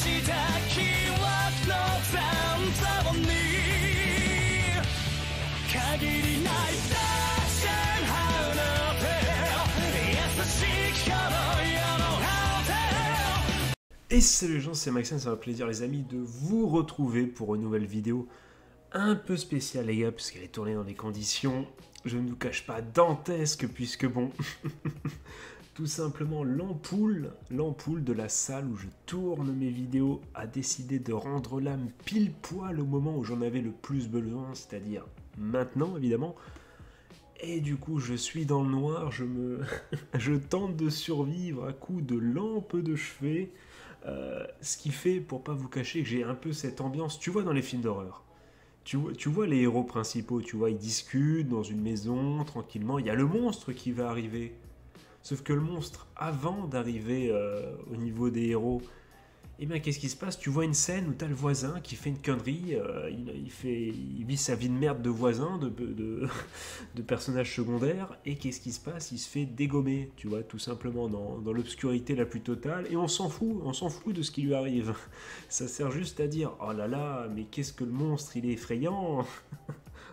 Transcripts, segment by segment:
した記憶の残像に限りないダッシュハウナペ優しき頃よのハウテ Et salut les gens, c'est Maxime, ça va plaisir les amis de vous retrouver pour une nouvelle vidéo un peu spéciale les gars, puisqu'elle est tournée dans des conditions, je ne vous cache pas, dantesques, puisque bon, tout simplement l'ampoule de la salle où je tourne mes vidéos a décidé de rendre l'âme pile poil au moment où j'en avais le plus besoin, c'est-à-dire maintenant évidemment. Et du coup, je suis dans le noir, je tente de survivre à coups de lampe de chevet. Ce qui fait, pour pas vous cacher, que j'ai un peu cette ambiance, tu vois dans les films d'horreur, tu vois les héros principaux, tu vois, ils discutent dans une maison, tranquillement, il y a le monstre qui va arriver. Sauf que le monstre, avant d'arriver au niveau des héros, et bien qu'est-ce qui se passe? Tu vois une scène où tu as le voisin qui fait une connerie, il vit sa vie de merde de voisin, de personnage secondaire, et qu'est-ce qui se passe? Il se fait dégommer, tu vois, tout simplement dans l'obscurité la plus totale, et on s'en fout de ce qui lui arrive. Ça sert juste à dire, oh là là, mais qu'est-ce que le monstre, il est effrayant.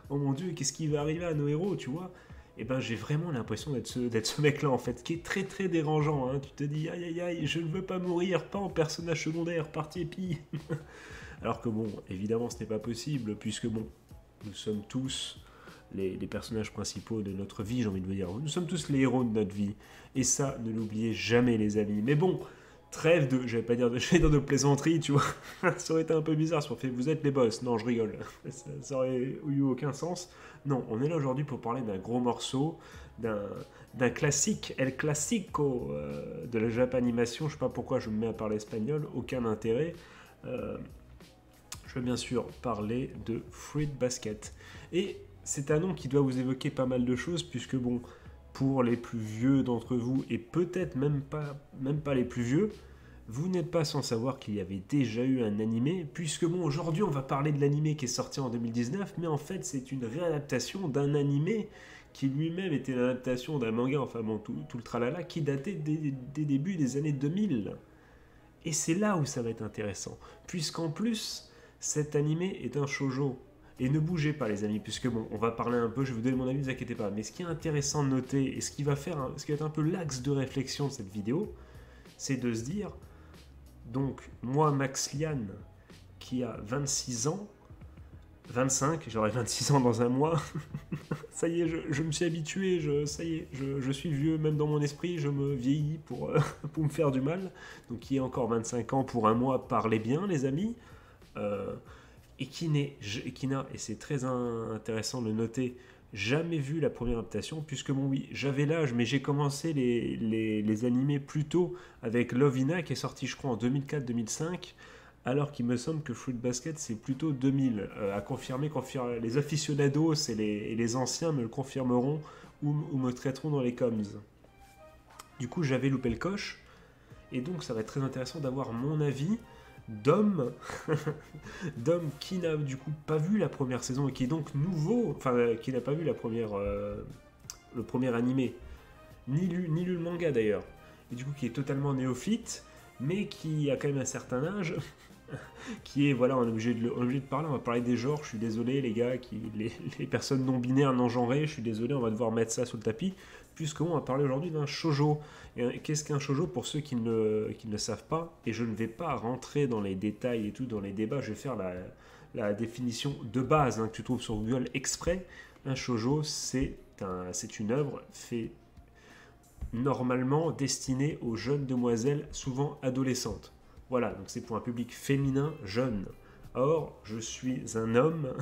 Oh mon dieu, qu'est-ce qui va arriver à nos héros, tu vois? Et ben j'ai vraiment l'impression d'être ce mec-là en fait, qui est très très dérangeant, hein. Tu te dis aïe aïe aïe, je ne veux pas mourir, pas en personnage secondaire, parti épi. Alors que bon, évidemment ce n'est pas possible, puisque bon, nous sommes tous les personnages principaux de notre vie, j'ai envie de vous dire. Nous sommes tous les héros de notre vie, et ça, ne l'oubliez jamais les amis. Mais bon, trêve de, j'allais dire de plaisanterie, tu vois, ça aurait été un peu bizarre si on fait vous êtes les boss, non je rigole, ça aurait eu aucun sens. Non, on est là aujourd'hui pour parler d'un gros morceau, d'un classique, El Clasico de la Japanimation, je sais pas pourquoi je me mets à parler espagnol, aucun intérêt. Je vais bien sûr parler de Fruit Basket, et c'est un nom qui doit vous évoquer pas mal de choses, puisque bon, pour les plus vieux d'entre vous, et peut-être même pas les plus vieux, vous n'êtes pas sans savoir qu'il y avait déjà eu un animé, puisque bon, aujourd'hui on va parler de l'animé qui est sorti en 2019, mais en fait c'est une réadaptation d'un animé qui lui-même était l'adaptation d'un manga, enfin bon, tout le tralala, qui datait des débuts des années 2000. Et c'est là où ça va être intéressant, puisqu'en plus, cet animé est un shoujo. Et ne bougez pas les amis, puisque bon, on va parler un peu, je vais vous donner mon avis, ne vous inquiétez pas. Mais ce qui est intéressant de noter, et ce qui va être un peu l'axe de réflexion de cette vidéo, c'est de se dire, donc moi Max Lian, qui a 26 ans, 25, j'aurai 26 ans dans un mois, ça y est, je me suis habitué, ça y est, je suis vieux, même dans mon esprit, je me vieillis pour me faire du mal. Donc qui a encore 25 ans pour un mois, parlez bien les amis. Et qui n'a, et c'est très intéressant de le noter, jamais vu la première adaptation, puisque bon oui, j'avais l'âge, mais j'ai commencé les animés plus tôt avec Love Hina, qui est sorti je crois en 2004-2005, alors qu'il me semble que Fruit Basket c'est plutôt 2000, à confirmer, les aficionados et les anciens me le confirmeront ou me traiteront dans les coms. Du coup j'avais loupé le coche, et donc ça va être très intéressant d'avoir mon avis d'homme qui n'a du coup pas vu la première saison et qui est donc nouveau, enfin qui n'a pas vu le premier animé, ni lu le manga d'ailleurs, et du coup qui est totalement néophyte, mais qui a quand même un certain âge, qui est, voilà, on est obligé de parler, on va parler des genres, je suis désolé les gars, les personnes non binaires, non genrées, je suis désolé, on va devoir mettre ça sous le tapis, puisqu'on va parler aujourd'hui d'un shoujo. Et qu'est-ce qu'un shoujo pour ceux qui ne le savent pas? Et je ne vais pas rentrer dans les détails et tout, dans les débats, je vais faire la définition de base que tu trouves sur Google exprès. Un shoujo, c'est une œuvre faite normalement destinée aux jeunes demoiselles, souvent adolescentes. Voilà, donc c'est pour un public féminin jeune. Or, je suis un homme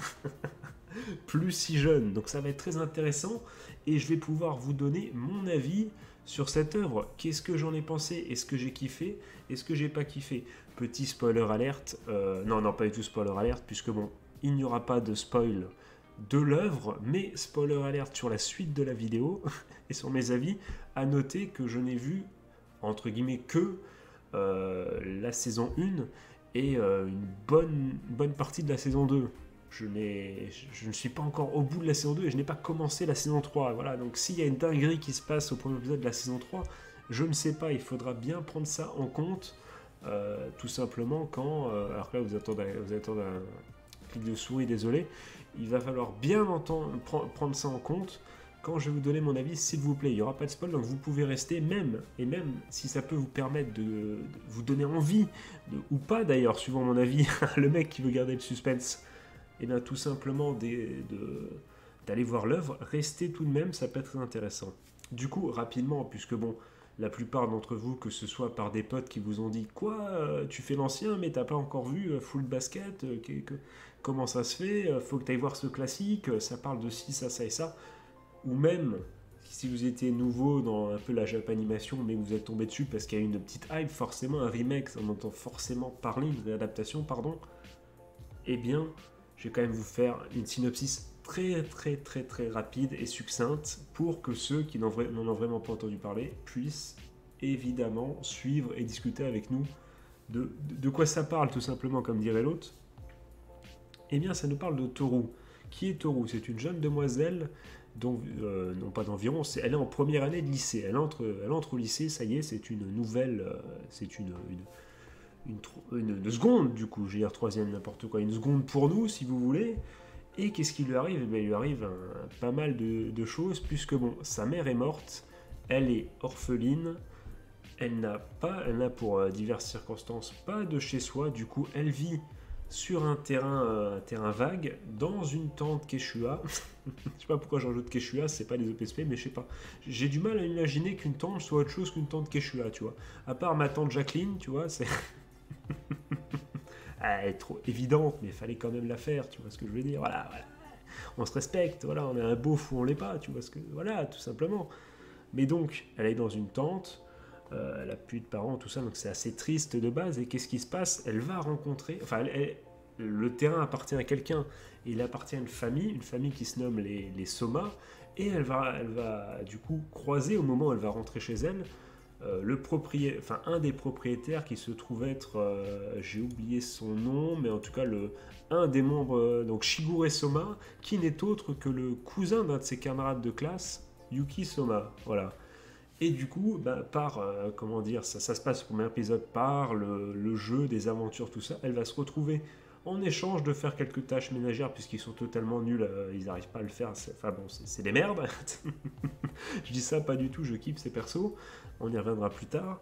plus si jeune, donc ça va être très intéressant, et je vais pouvoir vous donner mon avis sur cette œuvre. Qu'est-ce que j'en ai pensé? Est-ce que j'ai kiffé? Est-ce que j'ai pas kiffé? Petit spoiler alerte, non, pas du tout spoiler alerte, puisque bon, il n'y aura pas de spoil de l'œuvre, mais spoiler alerte sur la suite de la vidéo, et sur mes avis, à noter que je n'ai vu, entre guillemets, que la saison 1 et une bonne partie de la saison 2. Je ne suis pas encore au bout de la saison 2 et je n'ai pas commencé la saison 3. Voilà, donc s'il y a une dinguerie qui se passe au premier épisode de la saison 3, je ne sais pas, il faudra bien prendre ça en compte. tout simplement quand... alors que là, vous attendez un clic de souris, désolé. Il va falloir bien prendre ça en compte quand je vais vous donner mon avis, s'il vous plaît. Il n'y aura pas de spoil, donc vous pouvez rester même si ça peut vous permettre de vous donner envie, ou pas d'ailleurs, suivant mon avis, le mec qui veut garder le suspense, et bien tout simplement d'aller voir l'œuvre, restez tout de même, ça peut être très intéressant. Du coup, rapidement, puisque bon, la plupart d'entre vous, que ce soit par des potes qui vous ont dit « Quoi, tu fais l'ancien, mais t'as pas encore vu Full Basket comment ça se fait faut que tu ailles voir ce classique, ça parle de ci, ça et ça. » Ou même, si vous étiez nouveau dans un peu la Japanimation, mais que vous êtes tombé dessus parce qu'il y a une petite hype, forcément un remake, on entend forcément parler, une réadaptation, pardon, eh bien, je vais quand même vous faire une synopsis très rapide et succincte pour que ceux qui n'en ont vraiment pas entendu parler puissent évidemment suivre et discuter avec nous de quoi ça parle, tout simplement, comme dirait l'autre. Eh bien, ça nous parle de Toru. Qui est Toru? C'est une jeune demoiselle, non pas d'environ, elle est en première année de lycée. Elle entre au lycée, ça y est, c'est une nouvelle, c'est une seconde, du coup, je vais dire troisième, n'importe quoi, une seconde pour nous, si vous voulez. Et qu'est-ce qui lui arrive? Il lui arrive pas mal de choses, puisque bon, sa mère est morte, elle est orpheline, elle n'a pour diverses circonstances pas de chez soi, du coup elle vit sur un terrain vague, dans une tente Quechua. Je sais pas pourquoi j'en rajoute Quechua, c'est pas les EPSP, mais je sais pas. J'ai du mal à imaginer qu'une tente soit autre chose qu'une tente Quechua, tu vois. À part ma tante Jacqueline, tu vois, c'est... Elle est trop évidente, mais il fallait quand même la faire, tu vois ce que je veux dire. Voilà. On se respecte, voilà, on est un beauf ou on l'est pas, tu vois ce que... Voilà, tout simplement. Mais donc, elle est dans une tente, elle a plus de parents, tout ça, donc c'est assez triste de base. Et qu'est-ce qui se passe? Elle va rencontrer... Enfin, le terrain appartient à quelqu'un, et il appartient à une famille qui se nomme les Soma, et elle va du coup croiser, au moment où elle va rentrer chez elle, un des propriétaires qui se trouve être, j'ai oublié son nom, mais en tout cas un des membres, donc Shigure Soma, qui n'est autre que le cousin d'un de ses camarades de classe, Yuki Soma, voilà. Et du coup, comment dire, ça se passe au premier épisode par le jeu, des aventures, tout ça, elle va se retrouver en échange de faire quelques tâches ménagères, puisqu'ils sont totalement nuls, ils n'arrivent pas à le faire, c'est des merdes. Je dis ça pas du tout, je kiffe ces persos, on y reviendra plus tard.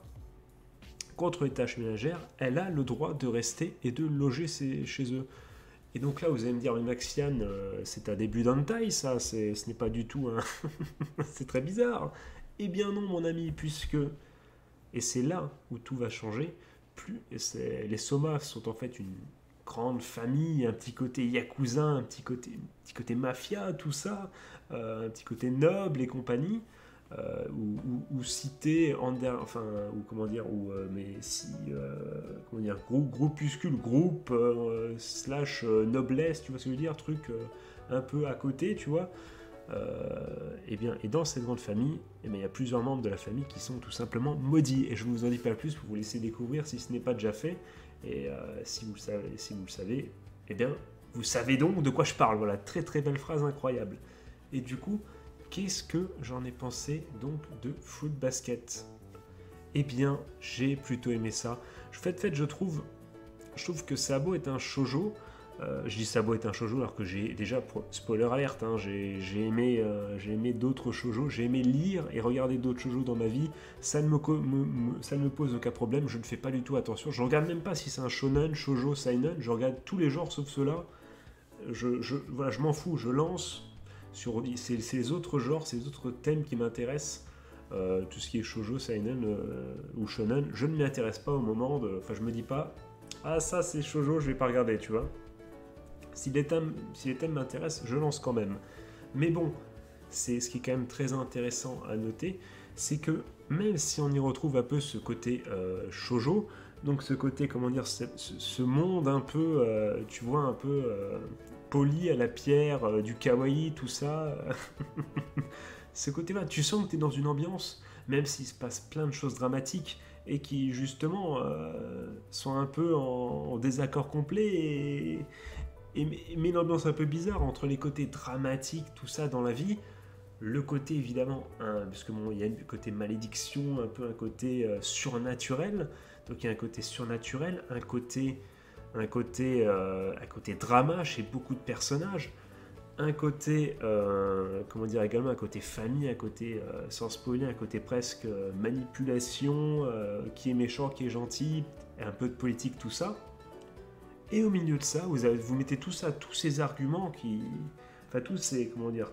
Contre les tâches ménagères, elle a le droit de rester et de loger chez eux. Et donc là, vous allez me dire, mais Maxian, c'est un début d'hentai, ça, ce n'est pas du tout un... c'est très bizarre. Eh bien non, mon ami, puisque... Et c'est là où tout va changer. Les Somas sont en fait une grande famille, un petit côté yakuza, un petit côté mafia, tout ça, un petit côté noble et compagnie, ou cité, groupuscule, groupe, slash noblesse, tu vois ce que je veux dire, truc un peu à côté, tu vois. Et dans cette grande famille, il y a plusieurs membres de la famille qui sont tout simplement maudits. Et je ne vous en dis pas plus pour vous laisser découvrir si ce n'est pas déjà fait. Et si vous le savez, eh bien, vous savez donc de quoi je parle. Voilà, très très belle phrase incroyable. Et du coup, qu'est-ce que j'en ai pensé donc de Fruit Basket? Eh bien, j'ai plutôt aimé ça. Je trouve que Sabo est un shoujo. Je dis Sabo est un shoujo alors que j'ai déjà, spoiler alerte, hein, j'ai aimé d'autres shoujo, j'ai aimé lire et regarder d'autres shoujo dans ma vie, ça ne me pose aucun problème, je ne fais pas du tout attention, je regarde même pas si c'est un shonen, shoujo, seinen, je regarde tous les genres sauf ceux-là, voilà, je m'en fous, je lance, c'est les autres genres, c'est les autres thèmes qui m'intéressent, tout ce qui est shoujo, seinen ou shonen, je ne m'y intéresse pas au moment enfin je me dis pas, ah ça c'est shoujo, je vais pas regarder, tu vois. Si les thèmes m'intéressent, je lance quand même. Mais bon, c'est ce qui est quand même très intéressant à noter, c'est que même si on y retrouve un peu ce côté shoujo, donc ce côté, comment dire, ce monde un peu, tu vois, un peu poli à la pierre, du kawaii, tout ça, ce côté-là, tu sens que tu es dans une ambiance, même s'il se passe plein de choses dramatiques, et qui justement sont un peu en désaccord complet, mais une ambiance un peu bizarre entre les côtés dramatiques, tout ça dans la vie, le côté évidemment, parce que bon, il y a un côté malédiction, un peu un côté surnaturel, Donc il y a un côté surnaturel, un côté drama chez beaucoup de personnages, un côté, comment dire également, un côté famille, un côté, sans spoiler, un côté presque manipulation, qui est méchant, qui est gentil, et un peu de politique, tout ça. Et au milieu de ça, vous mettez tout ça, tous ces arguments enfin tous ces, comment dire,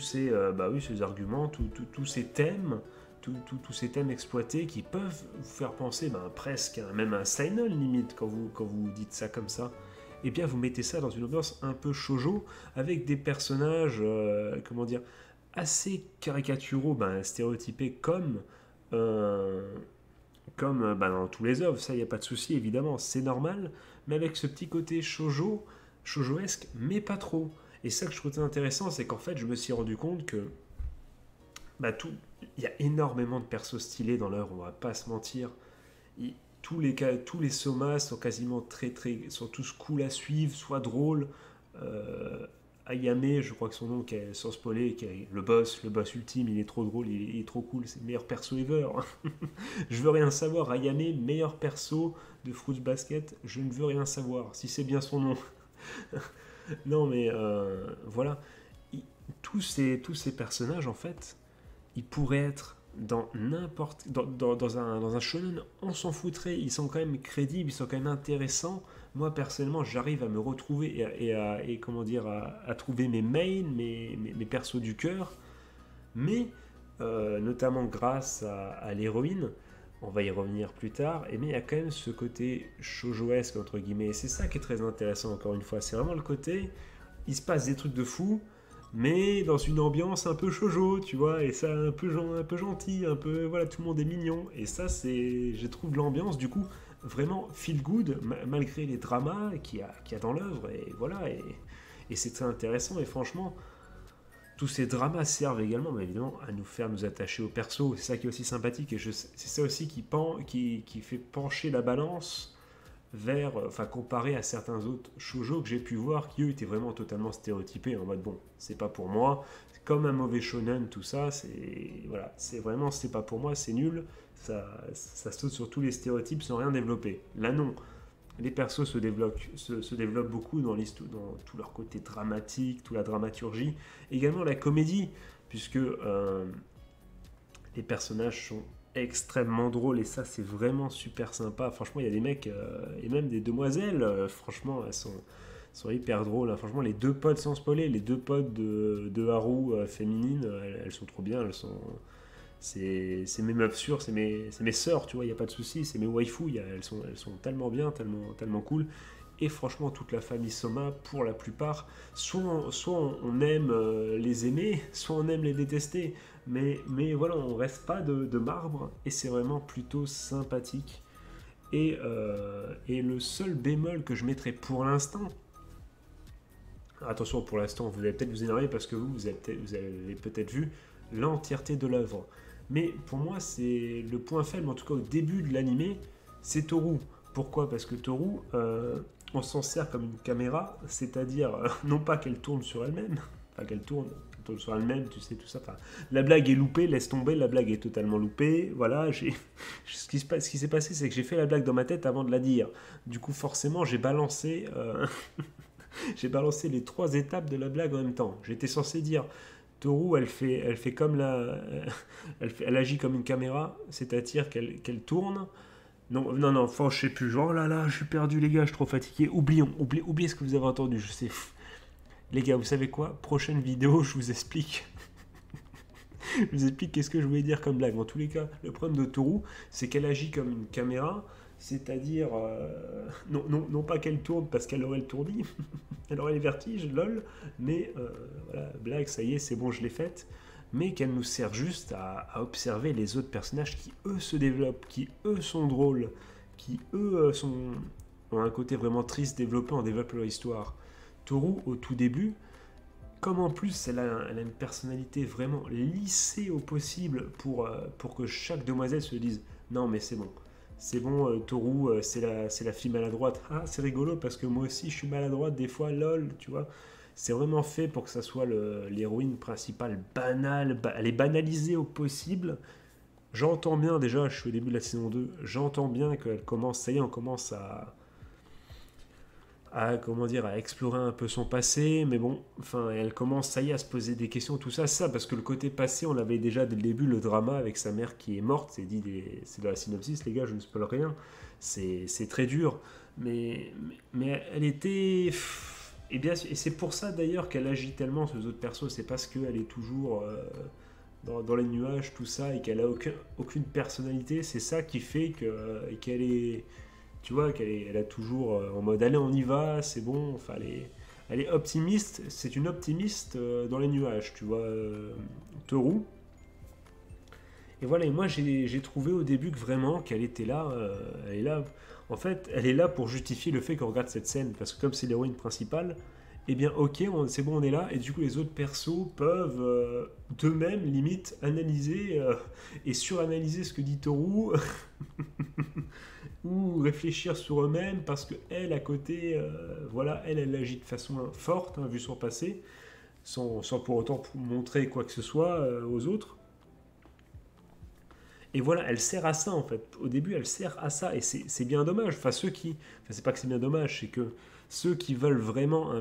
ces arguments, tous ces thèmes, tous ces thèmes exploités qui peuvent vous faire penser presque même à un seinen limite quand vous dites ça comme ça. Et bien vous mettez ça dans une ambiance un peu shoujo avec des personnages, comment dire, assez caricaturaux, stéréotypés comme dans tous les œuvres, ça il n'y a pas de souci évidemment, c'est normal, mais avec ce petit côté shoujoesque, mais pas trop. Et ça que je trouvais intéressant, c'est qu'en fait je me suis rendu compte que il y a énormément de persos stylés dans l'œuvre, on va pas se mentir. Tous les somas sont quasiment sont tous cool à suivre, soit drôles. Ayame, je crois que son nom, sans spoiler, qui est le boss ultime, il est trop drôle, il est trop cool, c'est le meilleur perso ever. Je veux rien savoir, Ayame, meilleur perso de Fruits Basket, je ne veux rien savoir, si c'est bien son nom. Non mais voilà, tous ces personnages en fait, ils pourraient être dans un shonen, on s'en foutrait, ils sont quand même crédibles, ils sont quand même intéressants. Moi personnellement j'arrive à me retrouver et comment dire à trouver mes mains, mes persos du cœur, mais notamment grâce à l'héroïne, on va y revenir plus tard, mais il y a quand même ce côté shoujoesque entre guillemets, et c'est ça qui est très intéressant encore une fois, c'est vraiment le côté, il se passe des trucs de fou, mais dans une ambiance un peu shoujo, tu vois, et ça un peu gentil, un peu, voilà, tout le monde est mignon, et ça c'est, je trouve l'ambiance du coup vraiment feel good, malgré les dramas qu'il y a dans l'œuvre, et voilà, et c'est très intéressant, et franchement, tous ces dramas servent également, mais évidemment, à nous faire nous attacher au perso, c'est ça qui est aussi sympathique, et c'est ça aussi qui fait pencher la balance vers, comparé à certains autres shoujo que j'ai pu voir qui eux étaient vraiment totalement stéréotypés en mode bon, c'est pas pour moi, c'est comme un mauvais shonen, tout ça, c'est vraiment c'est pas pour moi, c'est nul, ça saute sur tous les stéréotypes sans rien développer. Là non, les persos se développent beaucoup dans tout leur côté dramatique, toute la dramaturgie, également la comédie, puisque les personnages sont extrêmement drôle, et ça c'est vraiment super sympa. Franchement il y a des mecs et même des demoiselles, franchement elles sont hyper drôles, hein. Franchement les deux potes, sans spoiler, les deux potes de Haru féminines, elles sont trop bien, c'est mes meufs sûres, c'est mes sœurs, tu vois, il n'y a pas de souci, c'est mes waifus, elles sont tellement bien, tellement cool. Et franchement, toute la famille Soma, pour la plupart, soit on aime les aimer, soit on aime les détester. Mais voilà, on reste pas de marbre, et c'est vraiment plutôt sympathique. Et le seul bémol que je mettrais pour l'instant, attention, pour l'instant, vous allez peut-être vous énerver parce que vous avez peut-être vu l'entièreté de l'œuvre. Mais pour moi, c'est le point faible, en tout cas au début de l'animé, c'est Toru. Pourquoi ? Parce que Toru, on s'en sert comme une caméra, c'est-à-dire non pas qu'elle tourne sur elle-même, qu'elle tourne sur elle-même, tu sais, tout ça. La blague est loupée, laisse tomber, la blague est totalement loupée. Voilà, ce qui s'est passé, c'est que j'ai fait la blague dans ma tête avant de la dire. Du coup, forcément, j'ai balancé les 3 étapes de la blague en même temps. J'étais censé dire Toru, elle fait comme elle agit comme une caméra, c'est-à-dire qu'elle tourne. Non, je sais plus. Oh là, je suis perdu, les gars, je suis trop fatigué. Oubliez ce que vous avez entendu, je sais. Les gars, vous savez quoi ? Prochaine vidéo, je vous explique. Je vous explique qu'est-ce que je voulais dire comme blague. En tous les cas, le problème de Toru, c'est qu'elle agit comme une caméra, c'est-à-dire, non pas qu'elle tourne parce qu'elle aurait le tournis, elle aurait les vertiges, lol, mais voilà, blague, ça y est, c'est bon, je l'ai faite. Mais qu'elle nous sert juste à observer les autres personnages qui, eux, se développent, qui, eux, sont drôles, qui, eux, ont un côté vraiment triste développé, on développe leur histoire. Toru, au tout début, comme en plus elle a une personnalité vraiment lissée au possible pour que chaque demoiselle se dise « Non, mais c'est bon, Toru, c'est la fille maladroite. Ah, c'est rigolo parce que moi aussi je suis maladroite des fois, lol, tu vois. » C'est vraiment fait pour que ça soit l'héroïne principale banale, elle est banalisée au possible, J'entends bien, déjà, je suis au début de la saison 2, j'entends bien qu'elle commence, ça y est, on commence comment dire, à explorer un peu son passé, mais bon, enfin, elle commence, ça y est, à se poser des questions, tout ça, parce que le côté passé, on avait déjà dès le début le drama avec sa mère qui est morte, c'est dans la synopsis, les gars, je ne spoil rien, c'est très dur, mais elle était... Et bien, et c'est pour ça d'ailleurs qu'elle agit tellement sur les autres persos, c'est parce qu'elle est toujours dans les nuages, tout ça, et qu'elle a aucune personnalité, c'est ça qui fait qu'elle est, tu vois, elle a toujours en mode allez, on y va, c'est bon, enfin, elle est optimiste, c'est une optimiste dans les nuages, tu vois, Toru. Et voilà, et moi j'ai trouvé au début que vraiment qu'elle était là, elle est là, en fait, elle est là pour justifier le fait qu'on regarde cette scène, parce que comme c'est l'héroïne principale, eh bien ok, c'est bon, on est là, et du coup les autres persos peuvent d'eux-mêmes limite analyser et suranalyser ce que dit Toru, ou réfléchir sur eux-mêmes, parce que elle à côté, voilà, elle agit de façon forte, hein, vu son passé, sans pour autant montrer quoi que ce soit aux autres. Et voilà, elle sert à ça en fait. Au début, elle sert à ça. Et c'est bien dommage. Enfin, c'est pas que c'est bien dommage, c'est que ceux qui veulent vraiment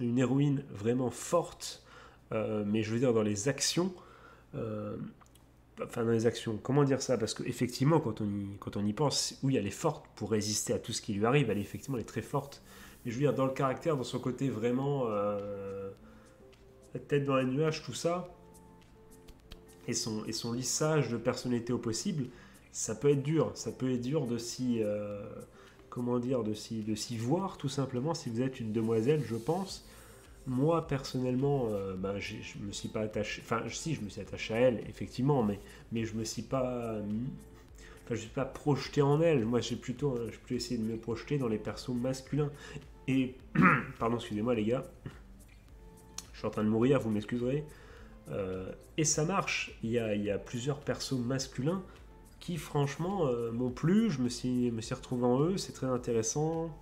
une héroïne vraiment forte, mais je veux dire dans les actions, euh, enfin dans les actions, comment dire ça? Parce qu'effectivement, quand on y pense, oui, elle est forte pour résister à tout ce qui lui arrive. Elle est très forte. Mais je veux dire, dans le caractère, dans son côté vraiment, la tête dans les nuages, tout ça, et son lissage de personnalité au possible, ça peut être dur. Ça peut être dur de comment dire, de s'y voir tout simplement si vous êtes une demoiselle, je pense. Moi personnellement, je me suis pas attaché. Enfin, si, je me suis attaché à elle, effectivement, mais je me suis pas. Enfin, je suis pas projeté en elle. Moi, j'ai plutôt essayé de me projeter dans les persos masculins. Et, pardon, excusez-moi les gars, je suis en train de mourir, vous m'excuserez. Et ça marche. Il y a plusieurs persos masculins qui, franchement, m'ont plu. Je me suis retrouvé en eux. C'est très intéressant.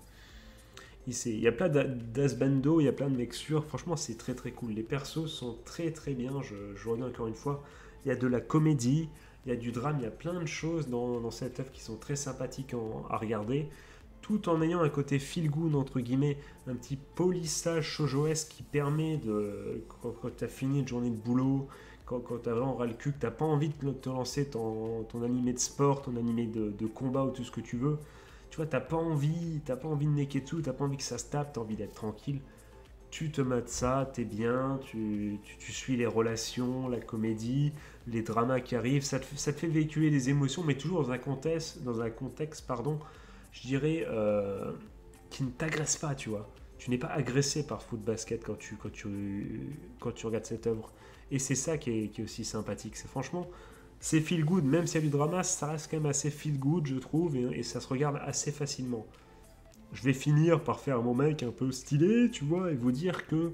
Il y a plein d'Asbando, il y a plein de mecs sûrs. Franchement, c'est très très cool. Les persos sont très très bien. Je reviens encore une fois. Il y a de la comédie, il y a du drame, il y a plein de choses dans cette œuvre qui sont très sympathiques à regarder, tout en ayant un côté feel good, entre guillemets, un petit polissage shoujoesque qui permet quand tu as fini une journée de boulot, quand tu as vraiment ras le cul, que tu n'as pas envie de te lancer ton animé de sport, ton animé de combat ou tout ce que tu veux, tu vois, t'as pas envie de neketsu, t'as pas envie que ça se tape, t'as envie d'être tranquille, tu te mates ça, t'es bien, tu suis les relations, la comédie, les dramas qui arrivent, ça te fait véhiculer des émotions, mais toujours dans un contexte, pardon, je dirais, qui ne t'agresse pas, tu vois. Tu n'es pas agressé par Foot Basket quand tu regardes cette œuvre. Et c'est ça qui est aussi sympathique. C'est feel good, même s'il y a du drama, ça reste quand même assez feel good, je trouve, et ça se regarde assez facilement. Je vais finir par faire mon mec un peu stylé, tu vois, et vous dire que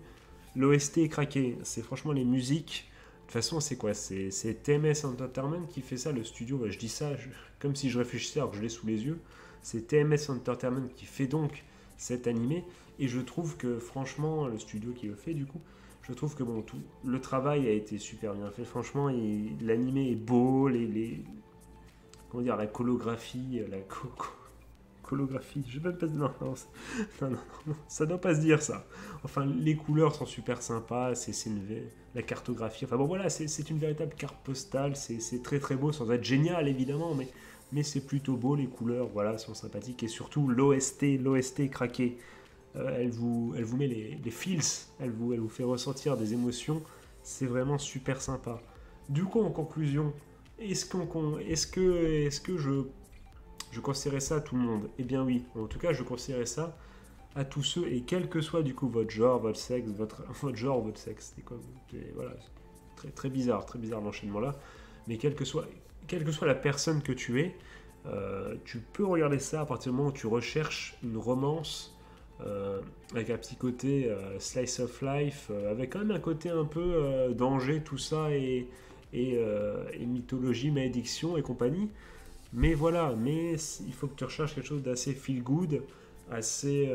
l'OST est craqué. C'est franchement les musiques. De toute façon, c'est quoi? C'est TMS Entertainment qui fait ça, le studio. Je dis ça comme si je réfléchissais alors que je l'ai sous les yeux. C'est TMS Entertainment qui fait donc cet animé. Et je trouve que franchement, le studio qui le fait du coup, je trouve que bon, le travail a été super bien fait. Franchement, l'animé est beau, comment dire, la colographie, colographie, je vais même pas dire, non, ça doit pas se dire ça. Enfin, les couleurs sont super sympas, la cartographie, enfin bon voilà, c'est une véritable carte postale, c'est très très beau, sans être génial évidemment, mais c'est plutôt beau, les couleurs, voilà, sont sympathiques, et surtout l'OST craqué. Elle vous met les feels, elle vous fait ressentir des émotions, c'est vraiment super sympa. Du coup, en conclusion, est-ce que je conseillerais ça à tout le monde? Eh bien oui, en tout cas je conseillerais ça à tous ceux, et quel que soit du coup votre genre, votre sexe, votre genre, votre sexe, c'est quoi, voilà, très, très bizarre l'enchaînement là, mais quelle que soit la personne que tu es, tu peux regarder ça à partir du moment où tu recherches une romance avec un petit côté slice of life, avec quand même un côté un peu danger, tout ça, et mythologie, malédiction et compagnie. Mais voilà, il faut que tu recherches quelque chose d'assez feel good, assez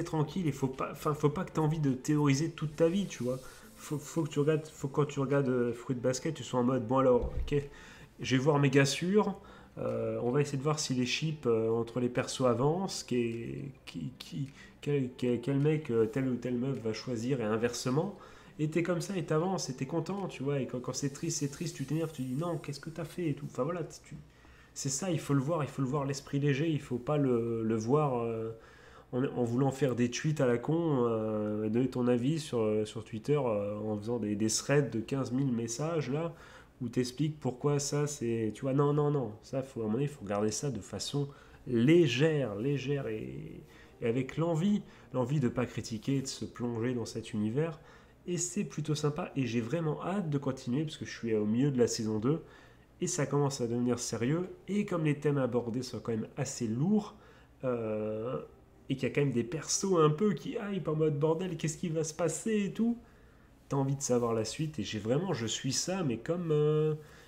tranquille. Il faut pas que tu aies envie de théoriser toute ta vie, tu vois. faut que tu regardes, faut que quand tu regardes Fruit Basket, tu sois en mode, bon alors, ok, je vais voir méga sûr, on va essayer de voir si les chips entre les persos avancent, quel mec, telle ou telle meuf va choisir et inversement. Et t'es comme ça et t'avances et t'es content, tu vois. Et quand c'est triste, tu t'énerves, tu dis non, qu'est-ce que t'as fait et tout. Enfin voilà, c'est ça, il faut le voir l'esprit léger, il faut pas le voir en voulant faire des tweets à la con, donner ton avis sur Twitter en faisant des threads de 15 000 messages là, où t'expliques pourquoi ça c'est. Tu vois, non, non, non, ça, faut, à un moment donné, il faut regarder ça de façon légère et avec l'envie de pas critiquer, de se plonger dans cet univers. Et c'est plutôt sympa et j'ai vraiment hâte de continuer parce que je suis au milieu de la saison 2 et ça commence à devenir sérieux. Et comme les thèmes abordés sont quand même assez lourds, et qu'il y a quand même des persos un peu qui hype en mode bordel, qu'est-ce qui va se passer et tout, t'as envie de savoir la suite. Et je suis ça, mais comme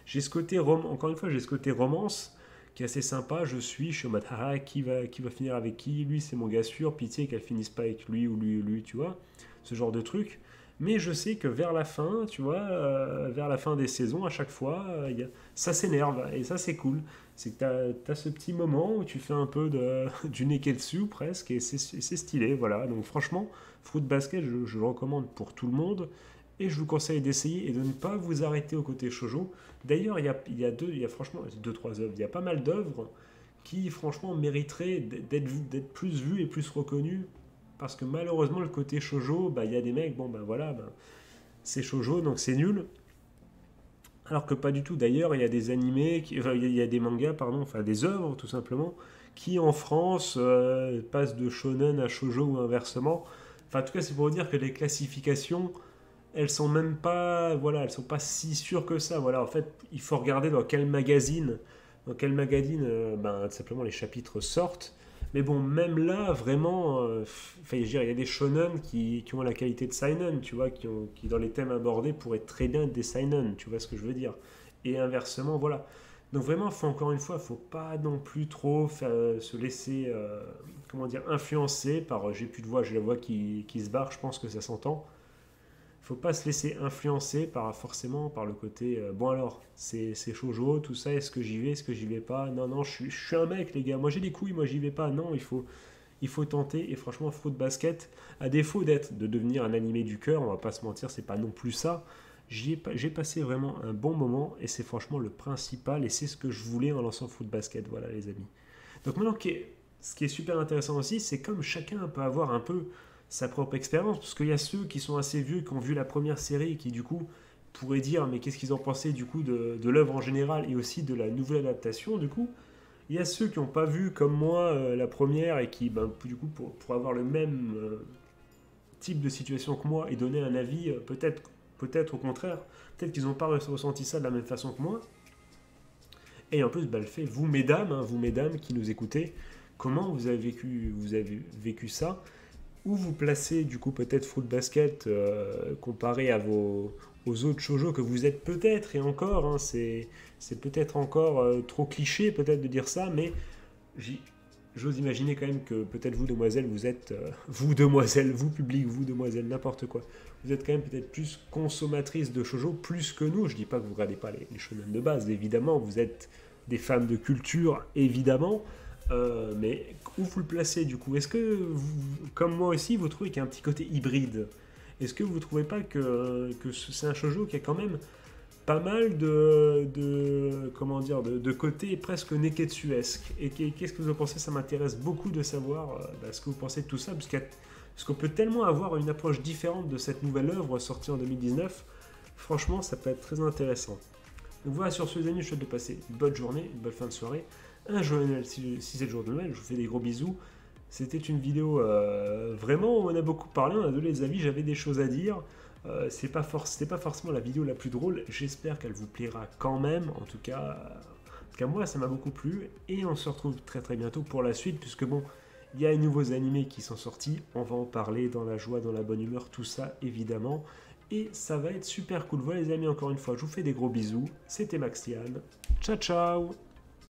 j'ai ce côté, encore une fois, j'ai ce côté romance qui est assez sympa. Je suis en mode, ah, qui va finir avec qui, lui c'est mon gars sûr, pitié qu'elle finisse pas avec lui ou lui, tu vois, ce genre de truc. Mais je sais que vers la fin, tu vois, vers la fin des saisons, à chaque fois, ça s'énerve. Et ça, c'est cool. C'est que tu as ce petit moment où tu fais un peu du neketsu presque, et c'est stylé, voilà. Donc franchement, Fruit Basket, je le recommande pour tout le monde. Et je vous conseille d'essayer et de ne pas vous arrêter au côté shoujo. D'ailleurs, il y a franchement deux, trois œuvres. Il y a pas mal d'œuvres qui, franchement, mériteraient d'être plus vues et plus reconnues parce que malheureusement, le côté shoujo, bah, il y a des mecs, bon, ben voilà, ben, c'est shoujo, donc c'est nul. Alors que pas du tout. D'ailleurs, il y a des animés, enfin, il y a des mangas, pardon, enfin des œuvres tout simplement, qui en France passent de shonen à shoujo ou inversement. Enfin, en tout cas, c'est pour vous dire que les classifications, elles sont même pas, voilà, elles sont pas si sûres que ça. Voilà, en fait, il faut regarder dans quel magazine, ben, tout simplement les chapitres sortent. Mais bon, même là, vraiment, enfin, je veux dire, il y a des shonen qui ont la qualité de seinen, tu vois, qui dans les thèmes abordés pourraient très bien être des seinen, tu vois ce que je veux dire. Et inversement, voilà. Donc vraiment, encore une fois, il ne faut pas non plus trop se laisser, comment dire, influencer par, j'ai plus de voix, j'ai la voix qui se barre, je pense que ça s'entend. Il faut pas se laisser influencer forcément par le côté bon alors c'est shoujo tout ça, est-ce que j'y vais, est-ce que j'y vais pas, non non je suis un mec les gars, moi j'ai des couilles, moi j'y vais pas, non il faut tenter. Et franchement Fruit Basket, à défaut de devenir un animé du cœur, on va pas se mentir, c'est pas non plus ça. J'ai passé vraiment un bon moment et c'est franchement le principal et c'est ce que je voulais en lançant Fruit Basket, voilà les amis. Donc maintenant ce qui est super intéressant aussi, c'est comme chacun peut avoir un peu sa propre expérience, parce qu'il y a ceux qui sont assez vieux, qui ont vu la première série et qui du coup pourraient dire mais qu'est-ce qu'ils ont pensé du coup de l'œuvre en général et aussi de la nouvelle adaptation du coup. Il y a ceux qui n'ont pas vu comme moi la première et qui ben, du coup pour avoir le même type de situation que moi et donner un avis peut-être au contraire, peut-être qu'ils n'ont pas ressenti ça de la même façon que moi. Et en plus, bah, le fait, vous mesdames qui nous écoutez, comment vous avez vécu ça? Où vous placez du coup peut-être Fruit Basket comparé aux autres shoujo que vous êtes peut-être, et encore, hein, c'est peut-être encore trop cliché peut-être de dire ça, mais j'ose imaginer quand même que peut-être vous demoiselles, vous êtes, vous demoiselles, vous public, vous demoiselles, n'importe quoi, vous êtes quand même peut-être plus consommatrices de shoujo plus que nous. Je dis pas que vous regardez pas les shonen de base, évidemment, vous êtes des femmes de culture, évidemment. Mais où vous le placez du coup? Est-ce que, comme moi aussi, vous trouvez qu'il y a un petit côté hybride? Est-ce que vous ne trouvez pas que c'est un shoujo qui a quand même pas mal comment dire, de côté presque neketsuesque? Et qu'est-ce que vous en pensez? Ça m'intéresse beaucoup de savoir ce que vous pensez de tout ça, parce qu'on peut tellement avoir une approche différente de cette nouvelle œuvre sortie en 2019. Franchement, ça peut être très intéressant. Donc voilà, sur ce, les amis, je souhaite de passer une bonne journée, une bonne fin de soirée, un joyeux Noël si c'est le jour de Noël. Je vous fais des gros bisous. C'était une vidéo vraiment, on en a beaucoup parlé, on a donné des avis, j'avais des choses à dire. C'était pas forcément la vidéo la plus drôle, j'espère qu'elle vous plaira quand même. En tout cas, moi ça m'a beaucoup plu et on se retrouve très très bientôt pour la suite, puisque bon, il y a de nouveaux animés qui sont sortis, on va en parler dans la joie, dans la bonne humeur, tout ça évidemment. Et ça va être super cool. Voilà les amis, encore une fois, je vous fais des gros bisous. C'était Maxian. Ciao ciao.